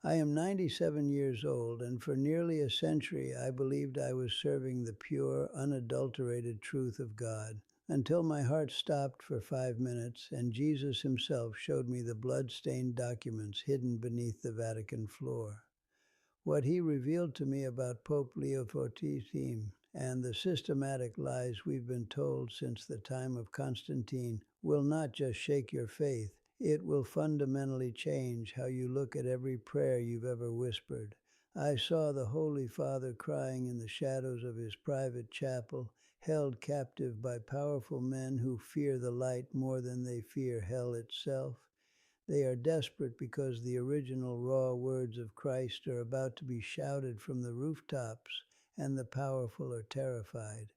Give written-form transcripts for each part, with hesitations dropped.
I am 97 years old, and for nearly a century I believed I was serving the pure, unadulterated truth of God, until my heart stopped for 5 minutes and Jesus himself showed me the blood-stained documents hidden beneath the Vatican floor. What he revealed to me about Pope Leo XIV and the systematic lies we've been told since the time of Constantine will not just shake your faith, it will fundamentally change how you look at every prayer you've ever whispered. I saw the Holy Father crying in the shadows of his private chapel, held captive by powerful men who fear the light more than they fear hell itself. They are desperate because the original raw words of Christ are about to be shouted from the rooftops, and the powerful are terrified.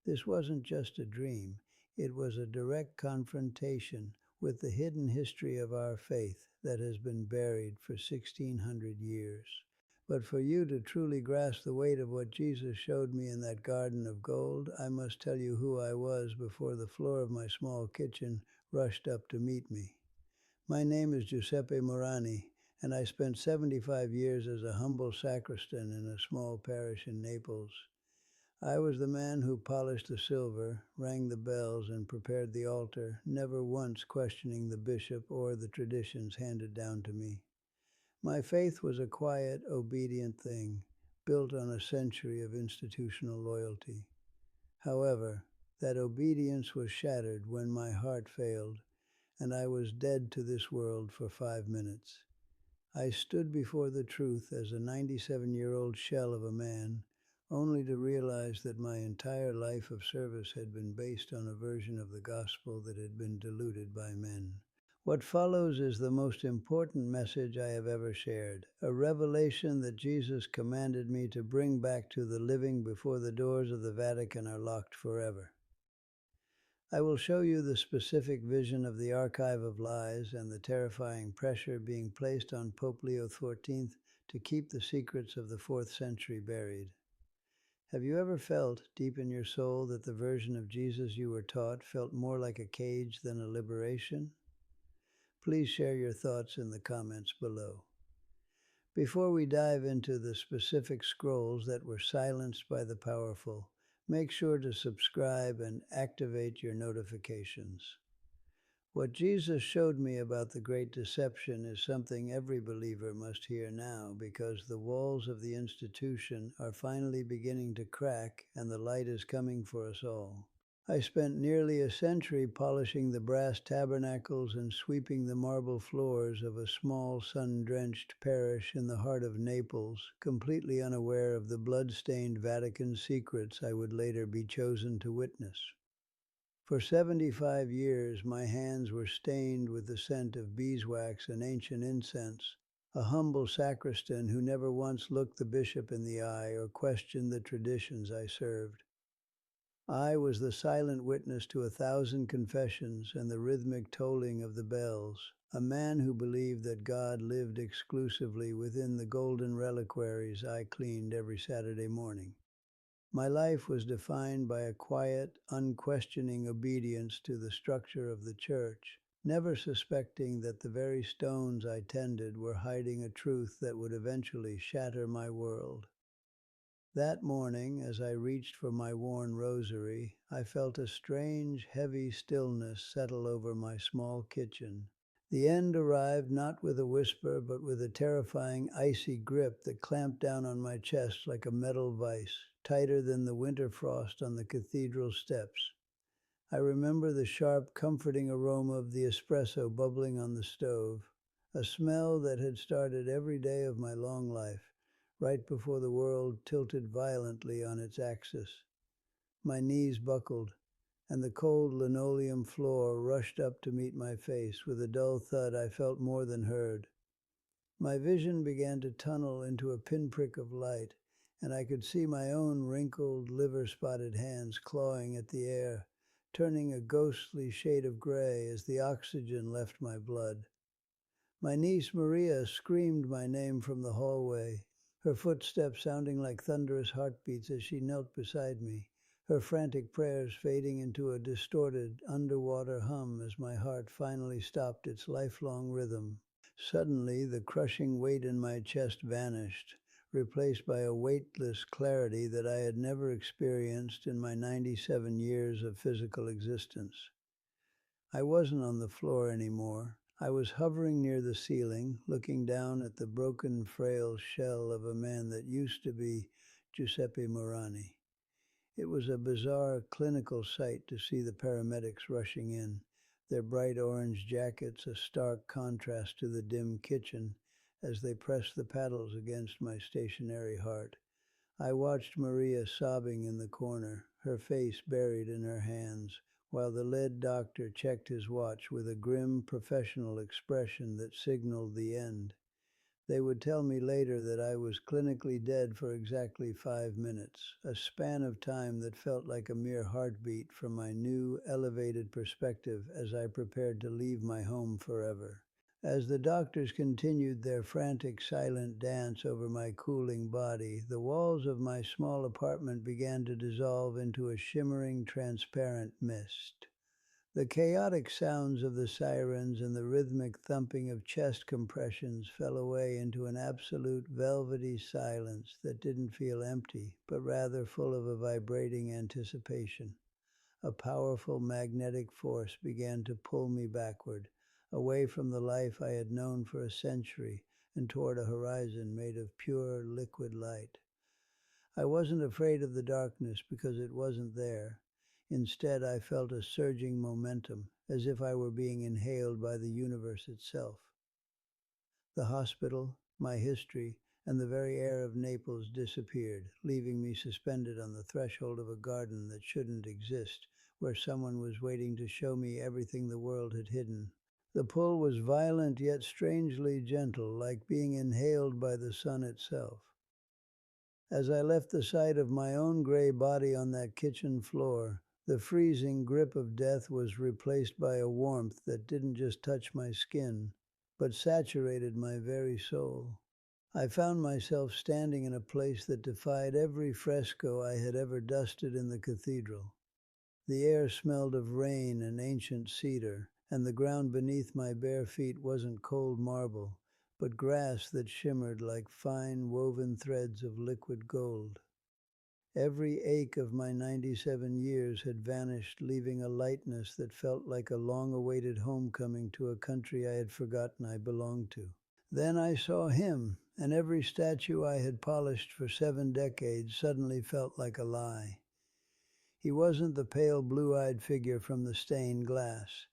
This wasn't just a dream, it was a direct confrontation with the hidden history of our faith that has been buried for 1600 years. But for you to truly grasp the weight of what Jesus showed me in that garden of gold, I must tell you who I was before the floor of my small kitchen rushed up to meet me. My name is Giuseppe Morani, and I spent 75 years as a humble sacristan in a small parish in Naples. I was the man who polished the silver, rang the bells, and prepared the altar, never once questioning the bishop or the traditions handed down to me. My faith was a quiet, obedient thing, built on a century of institutional loyalty. However, that obedience was shattered when my heart failed, and I was dead to this world for 5 minutes. I stood before the truth as a 97-year-old shell of a man, only to realize that my entire life of service had been based on a version of the gospel that had been diluted by men. What follows is the most important message I have ever shared, a revelation that Jesus commanded me to bring back to the living before the doors of the Vatican are locked forever. I will show you the specific vision of the archive of lies and the terrifying pressure being placed on Pope Leo XIV to keep the secrets of the 4th century buried. Have you ever felt, deep in your soul, that the version of Jesus you were taught felt more like a cage than a liberation? Please share your thoughts in the comments below. Before we dive into the specific scrolls that were silenced by the powerful, make sure to subscribe and activate your notifications. What Jesus showed me about the great deception is something every believer must hear now, because the walls of the institution are finally beginning to crack and the light is coming for us all. I spent nearly a century polishing the brass tabernacles and sweeping the marble floors of a small sun-drenched parish in the heart of Naples, completely unaware of the blood-stained Vatican secrets I would later be chosen to witness. For 75 years, my hands were stained with the scent of beeswax and ancient incense, a humble sacristan who never once looked the bishop in the eye or questioned the traditions I served. I was the silent witness to 1,000 confessions and the rhythmic tolling of the bells, a man who believed that God lived exclusively within the golden reliquaries I cleaned every Saturday morning. My life was defined by a quiet, unquestioning obedience to the structure of the church, never suspecting that the very stones I tended were hiding a truth that would eventually shatter my world. That morning, as I reached for my worn rosary, I felt a strange, heavy stillness settle over my small kitchen. The end arrived not with a whisper, but with a terrifying, icy grip that clamped down on my chest like a metal vice, tighter than the winter frost on the cathedral steps. I remember the sharp, comforting aroma of the espresso bubbling on the stove, a smell that had started every day of my long life, right before the world tilted violently on its axis. My knees buckled, and the cold linoleum floor rushed up to meet my face. With a dull thud I felt more than heard. My vision began to tunnel into a pinprick of light, and I could see my own wrinkled, liver-spotted hands clawing at the air, turning a ghostly shade of gray as the oxygen left my blood. My niece Maria screamed my name from the hallway, her footsteps sounding like thunderous heartbeats as she knelt beside me, her frantic prayers fading into a distorted, underwater hum as my heart finally stopped its lifelong rhythm. Suddenly, the crushing weight in my chest vanished, replaced by a weightless clarity that I had never experienced in my 97 years of physical existence. I wasn't on the floor anymore. I was hovering near the ceiling, looking down at the broken, frail shell of a man that used to be Giuseppe Morani. It was a bizarre clinical sight to see the paramedics rushing in, their bright orange jackets a stark contrast to the dim kitchen as they pressed the paddles against my stationary heart. I watched Maria sobbing in the corner, her face buried in her hands, while the lead doctor checked his watch with a grim professional expression that signaled the end. They would tell me later that I was clinically dead for exactly 5 minutes, a span of time that felt like a mere heartbeat from my new, elevated perspective as I prepared to leave my home forever. As the doctors continued their frantic, silent dance over my cooling body, the walls of my small apartment began to dissolve into a shimmering, transparent mist. The chaotic sounds of the sirens and the rhythmic thumping of chest compressions fell away into an absolute velvety silence that didn't feel empty, but rather full of a vibrating anticipation. A powerful magnetic force began to pull me backward, away from the life I had known for a century and toward a horizon made of pure liquid light. I wasn't afraid of the darkness because it wasn't there. Instead, I felt a surging momentum, as if I were being inhaled by the universe itself. The hospital, my history, and the very air of Naples disappeared, leaving me suspended on the threshold of a garden that shouldn't exist, where someone was waiting to show me everything the world had hidden. The pull was violent yet strangely gentle, like being inhaled by the sun itself. As I left the sight of my own gray body on that kitchen floor, the freezing grip of death was replaced by a warmth that didn't just touch my skin, but saturated my very soul. I found myself standing in a place that defied every fresco I had ever dusted in the cathedral. The air smelled of rain and ancient cedar, and the ground beneath my bare feet wasn't cold marble, but grass that shimmered like fine woven threads of liquid gold. Every ache of my 97 years had vanished, leaving a lightness that felt like a long-awaited homecoming to a country I had forgotten I belonged to. Then I saw him, and every statue I had polished for 7 decades suddenly felt like a lie. He wasn't the pale blue-eyed figure from the stained glass.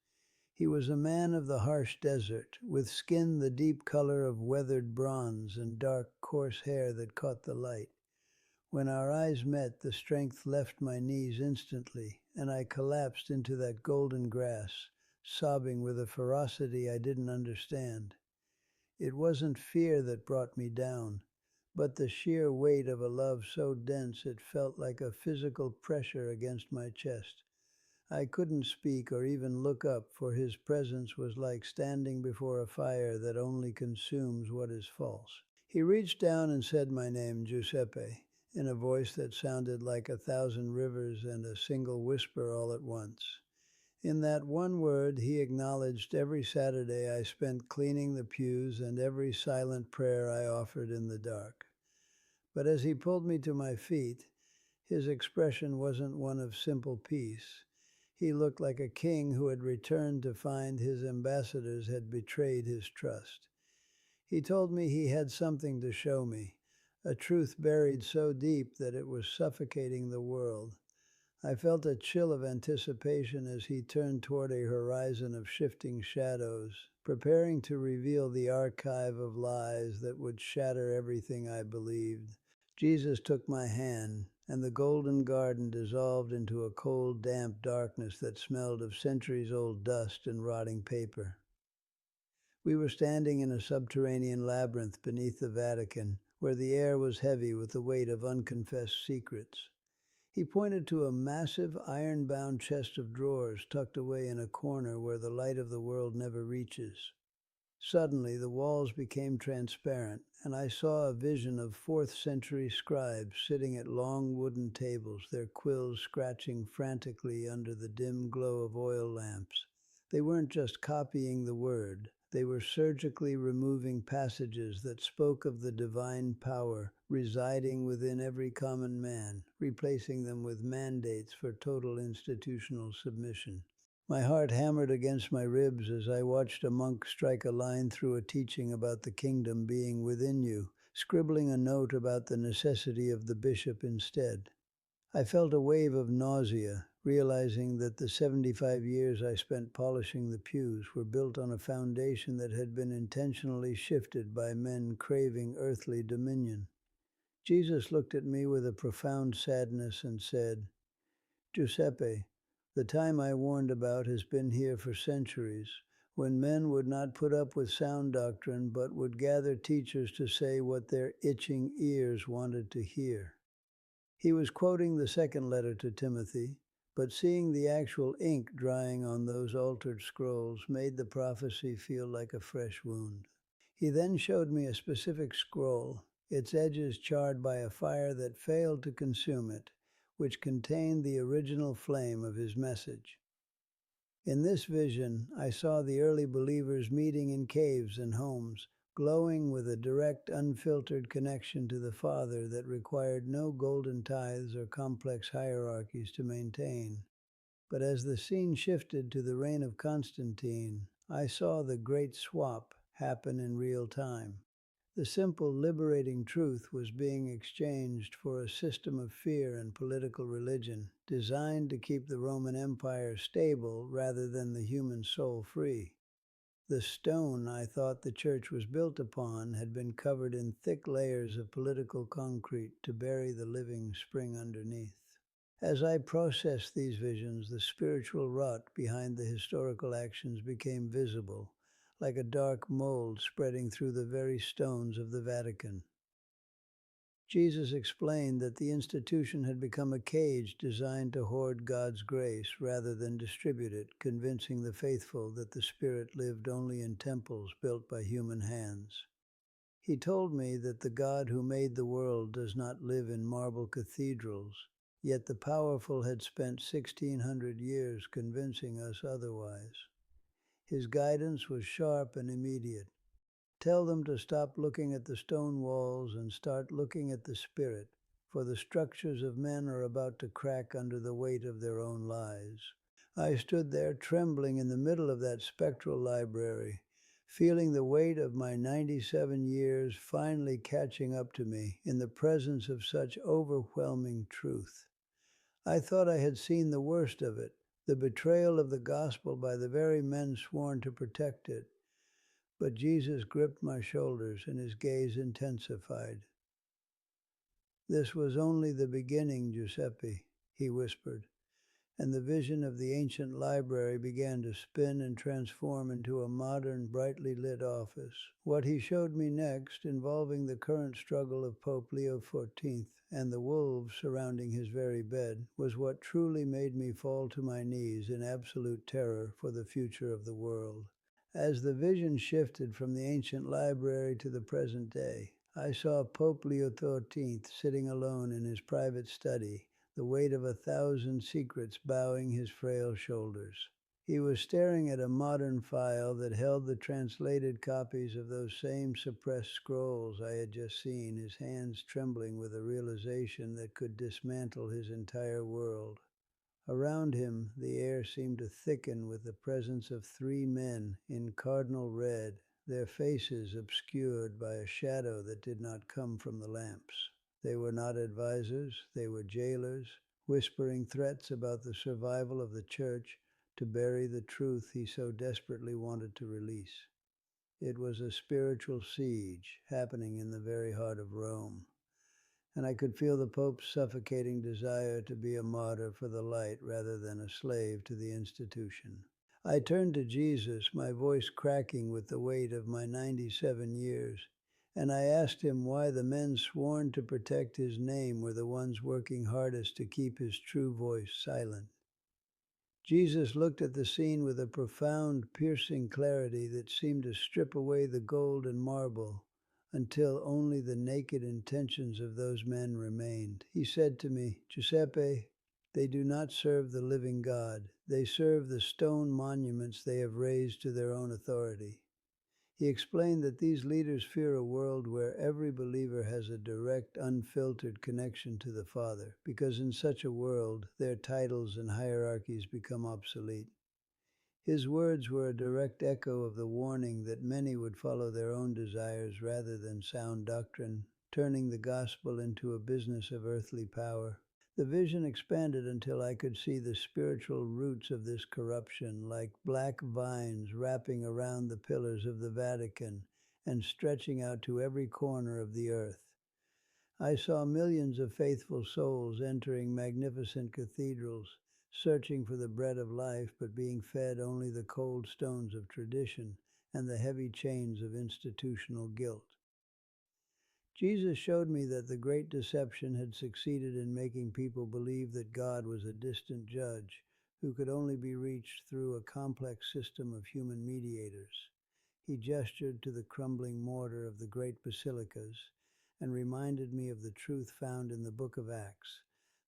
He was a man of the harsh desert, with skin the deep color of weathered bronze and dark, coarse hair that caught the light. When our eyes met, the strength left my knees instantly, and I collapsed into that golden grass, sobbing with a ferocity I didn't understand. It wasn't fear that brought me down, but the sheer weight of a love so dense it felt like a physical pressure against my chest. I couldn't speak or even look up, for his presence was like standing before a fire that only consumes what is false. He reached down and said my name, Giuseppe, in a voice that sounded like 1,000 rivers and a single whisper all at once. In that one word, he acknowledged every Saturday I spent cleaning the pews and every silent prayer I offered in the dark. But as he pulled me to my feet, his expression wasn't one of simple peace. He looked like a king who had returned to find his ambassadors had betrayed his trust. He told me he had something to show me, a truth buried so deep that it was suffocating the world. I felt a chill of anticipation as he turned toward a horizon of shifting shadows, preparing to reveal the archive of lies that would shatter everything I believed. Jesus took my hand, and the golden garden dissolved into a cold, damp darkness that smelled of centuries-old dust and rotting paper. We were standing in a subterranean labyrinth beneath the Vatican, where the air was heavy with the weight of unconfessed secrets. He pointed to a massive iron-bound chest of drawers tucked away in a corner where the light of the world never reaches. Suddenly, the walls became transparent, and I saw a vision of 4th-century scribes sitting at long wooden tables, their quills scratching frantically under the dim glow of oil lamps. They weren't just copying the word. They were surgically removing passages that spoke of the divine power residing within every common man, replacing them with mandates for total institutional submission. My heart hammered against my ribs as I watched a monk strike a line through a teaching about the kingdom being within you, scribbling a note about the necessity of the bishop instead. I felt a wave of nausea, realizing that the 75 years I spent polishing the pews were built on a foundation that had been intentionally shifted by men craving earthly dominion. Jesus looked at me with a profound sadness and said, Giuseppe, the time I warned about has been here for centuries, when men would not put up with sound doctrine but would gather teachers to say what their itching ears wanted to hear. He was quoting the second letter to Timothy, but seeing the actual ink drying on those altered scrolls made the prophecy feel like a fresh wound. He then showed me a specific scroll, its edges charred by a fire that failed to consume it, which contained the original flame of his message. In this vision, I saw the early believers meeting in caves and homes, glowing with a direct, unfiltered connection to the Father that required no golden tithes or complex hierarchies to maintain. But as the scene shifted to the reign of Constantine, I saw the great swap happen in real time. The simple, liberating truth was being exchanged for a system of fear and political religion, designed to keep the Roman Empire stable rather than the human soul free. The stone I thought the church was built upon had been covered in thick layers of political concrete to bury the living spring underneath. As I processed these visions, the spiritual rot behind the historical actions became visible, like a dark mold spreading through the very stones of the Vatican. Jesus explained that the institution had become a cage designed to hoard God's grace rather than distribute it, convincing the faithful that the Spirit lived only in temples built by human hands. He told me that the God who made the world does not live in marble cathedrals, yet the powerful had spent 1,600 years convincing us otherwise. His guidance was sharp and immediate. Tell them to stop looking at the stone walls and start looking at the Spirit, for the structures of men are about to crack under the weight of their own lies. I stood there trembling in the middle of that spectral library, feeling the weight of my 97 years finally catching up to me in the presence of such overwhelming truth. I thought I had seen the worst of it, the betrayal of the gospel by the very men sworn to protect it. But Jesus gripped my shoulders and his gaze intensified. This was only the beginning, Giuseppe, he whispered, and the vision of the ancient library began to spin and transform into a modern, brightly lit office. What he showed me next, involving the current struggle of Pope Leo XIV and the wolves surrounding his very bed, was what truly made me fall to my knees in absolute terror for the future of the world. As the vision shifted from the ancient library to the present day, I saw Pope Leo XIV sitting alone in his private study, the weight of 1,000 secrets bowing his frail shoulders. He was staring at a modern file that held the translated copies of those same suppressed scrolls I had just seen, his hands trembling with a realization that could dismantle his entire world. Around him, the air seemed to thicken with the presence of 3 men in cardinal red, their faces obscured by a shadow that did not come from the lamps. They were not advisors, they were jailers, whispering threats about the survival of the church to bury the truth he so desperately wanted to release. It was a spiritual siege happening in the very heart of Rome, and I could feel the Pope's suffocating desire to be a martyr for the light rather than a slave to the institution. I turned to Jesus, my voice cracking with the weight of my 97 years, and I asked him why the men sworn to protect his name were the ones working hardest to keep his true voice silent. Jesus looked at the scene with a profound, piercing clarity that seemed to strip away the gold and marble until only the naked intentions of those men remained. He said to me, Giuseppe, they do not serve the living God. They serve the stone monuments they have raised to their own authority. He explained that these leaders fear a world where every believer has a direct, unfiltered connection to the Father, because in such a world, their titles and hierarchies become obsolete. His words were a direct echo of the warning that many would follow their own desires rather than sound doctrine, turning the gospel into a business of earthly power. The vision expanded until I could see the spiritual roots of this corruption, like black vines wrapping around the pillars of the Vatican and stretching out to every corner of the earth. I saw millions of faithful souls entering magnificent cathedrals, searching for the bread of life, but being fed only the cold stones of tradition and the heavy chains of institutional guilt. Jesus showed me that the great deception had succeeded in making people believe that God was a distant judge who could only be reached through a complex system of human mediators. He gestured to the crumbling mortar of the great basilicas and reminded me of the truth found in the book of Acts,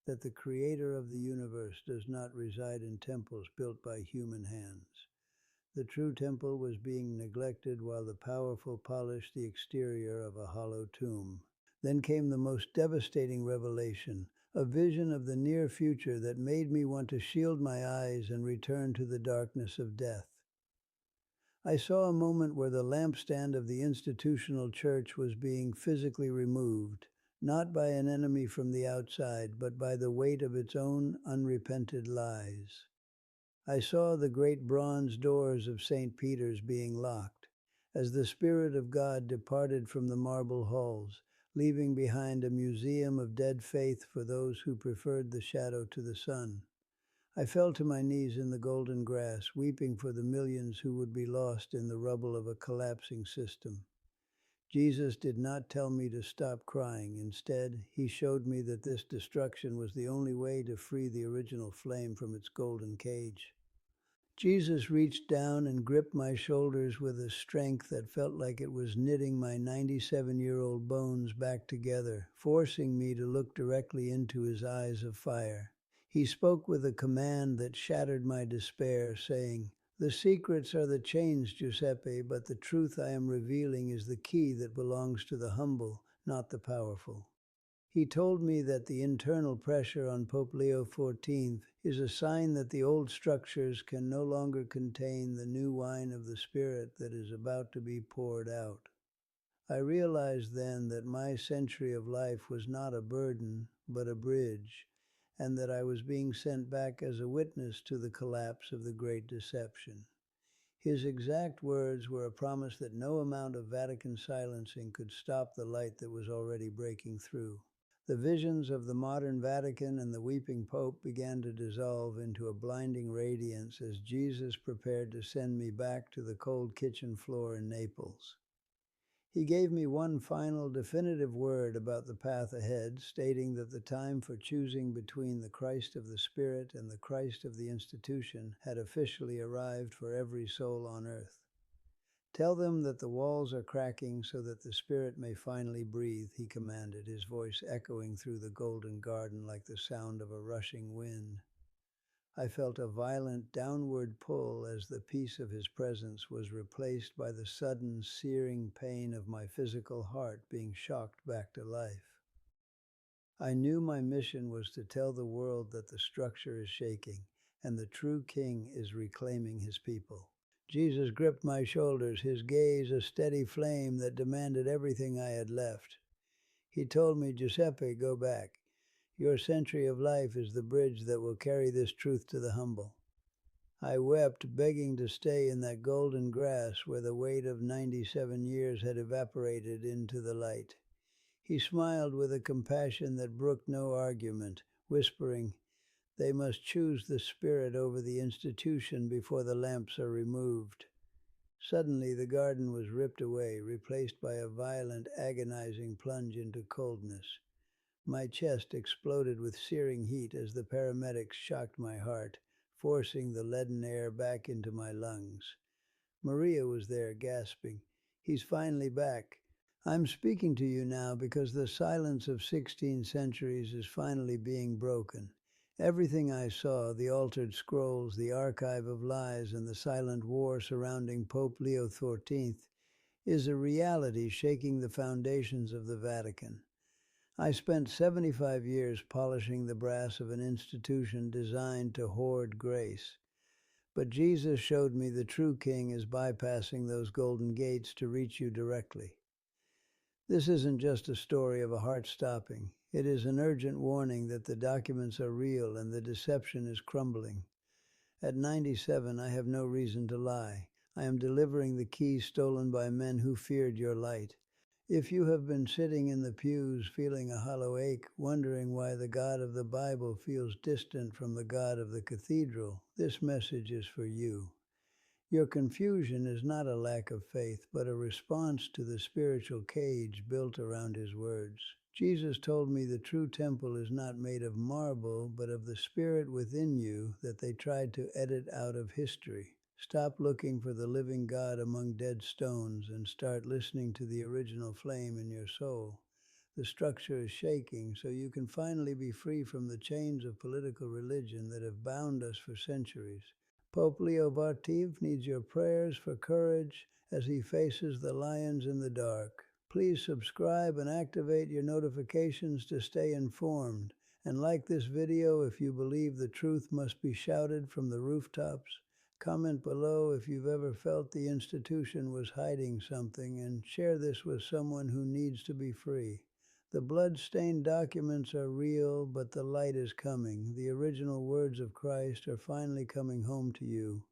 that the creator of the universe does not reside in temples built by human hands. The true temple was being neglected while the powerful polished the exterior of a hollow tomb. Then came the most devastating revelation, a vision of the near future that made me want to shield my eyes and return to the darkness of death. I saw a moment where the lampstand of the institutional church was being physically removed, not by an enemy from the outside, but by the weight of its own unrepented lies. I saw the great bronze doors of St. Peter's being locked, as the Spirit of God departed from the marble halls, leaving behind a museum of dead faith for those who preferred the shadow to the sun. I fell to my knees in the golden grass, weeping for the millions who would be lost in the rubble of a collapsing system. Jesus did not tell me to stop crying. Instead, he showed me that this destruction was the only way to free the original flame from its golden cage. Jesus reached down and gripped my shoulders with a strength that felt like it was knitting my 97-year-old bones back together, forcing me to look directly into his eyes of fire. He spoke with a command that shattered my despair, saying, "The secrets are the chains, Giuseppe, but the truth I am revealing is the key that belongs to the humble, not the powerful." He told me that the internal pressure on Pope Leo XIV is a sign that the old structures can no longer contain the new wine of the Spirit that is about to be poured out. I realized then that my century of life was not a burden, but a bridge, and that I was being sent back as a witness to the collapse of the great deception. His exact words were a promise that no amount of Vatican silencing could stop the light that was already breaking through. The visions of the modern Vatican and the weeping Pope began to dissolve into a blinding radiance as Jesus prepared to send me back to the cold kitchen floor in Naples. He gave me one final definitive word about the path ahead, stating that the time for choosing between the Christ of the Spirit and the Christ of the institution had officially arrived for every soul on earth. "Tell them that the walls are cracking so that the Spirit may finally breathe," he commanded, his voice echoing through the golden garden like the sound of a rushing wind. I felt a violent downward pull as the peace of his presence was replaced by the sudden searing pain of my physical heart being shocked back to life. I knew my mission was to tell the world that the structure is shaking and the true king is reclaiming his people. Jesus gripped my shoulders, his gaze a steady flame that demanded everything I had left. He told me, "Giuseppe, go back. Your century of life is the bridge that will carry this truth to the humble." I wept, begging to stay in that golden grass where the weight of 97 years had evaporated into the light. He smiled with a compassion that brooked no argument, whispering, "They must choose the Spirit over the institution before the lamps are removed." Suddenly the garden was ripped away, replaced by a violent, agonizing plunge into coldness. My chest exploded with searing heat as the paramedics shocked my heart, forcing the leaden air back into my lungs. Maria was there, gasping, "He's finally back." I'm speaking to you now because the silence of 16 centuries is finally being broken. Everything I saw, the altered scrolls, the archive of lies, and the silent war surrounding Pope Leo XIV, is a reality shaking the foundations of the Vatican. I spent 75 years polishing the brass of an institution designed to hoard grace. But Jesus showed me the true king is bypassing those golden gates to reach you directly. This isn't just a story of a heart stopping. It is an urgent warning that the documents are real and the deception is crumbling. At 97, I have no reason to lie. I am delivering the keys stolen by men who feared your light. If you have been sitting in the pews feeling a hollow ache, wondering why the God of the Bible feels distant from the God of the cathedral, this message is for you. Your confusion is not a lack of faith, but a response to the spiritual cage built around his words. Jesus told me the true temple is not made of marble, but of the spirit within you that they tried to edit out of history. Stop looking for the living God among dead stones and start listening to the original flame in your soul. The structure is shaking, so you can finally be free from the chains of political religion that have bound us for centuries. Pope Leo XIV needs your prayers for courage as he faces the lions in the dark. Please subscribe and activate your notifications to stay informed. And like this video if you believe the truth must be shouted from the rooftops. Comment below if you've ever felt the institution was hiding something, and share this with someone who needs to be free. The blood-stained documents are real, but the light is coming. The original words of Christ are finally coming home to you.